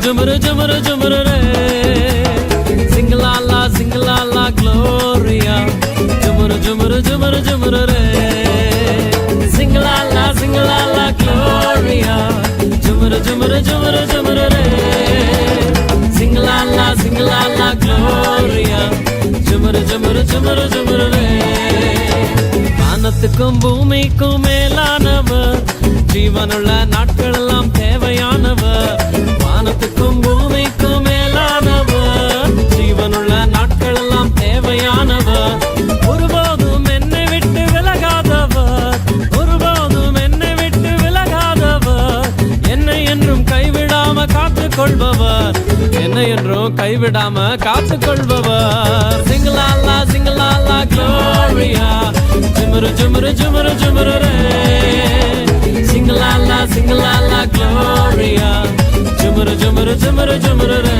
ஜுமுரு ஜுமுரு ஜுமுரு ரே சிங்கலாலா சிங்கலாலா Gloria ஜுமுரு ஜுமுரு ஜுமுரு ஜுமுரு ரே சிங்கலாலா சிங்கலாலா Gloria ஜுமுரு ஜுமுரு ஜுமுரு ஜுமுரு ரே சிங்கலாலா சிங்கலாலா Gloria ஜுமுரு ஜுமுரு ஜுமுரு ஜுமுரு ரே வானத்துக்கும் பூமிக்கும் மேலானவர் ஜீவனுள்ள நாட்கள் எல்லாம் தேவையானவர் வானத்துக்கும் பூமிக்கும் மேலானவர் ஜீவனுள்ள நாட்கள் எல்லாம் தேவையானவர் ஒருபோதும் என்னை விட்டு விலகாதவர் ஒருபோதும் என்னை விட்டு விலகாதவர் என்னை என்றும் கைவிடாம காத்துக் கொள்பவர் என்னை என்றும் கைவிடாம காத்துக் கொள்பவர் சிங்கலாலா சிங்கலாலா க்ளோரியா ஜுமுரு ஜுமுரு ஜுமுரு ஜுமுரு ரே சிங்கலாலா சிங்கலாலா க்ளோரியா ஜுமுரு ஜுமுரு ஜுமுரு ஜுமுரு ரே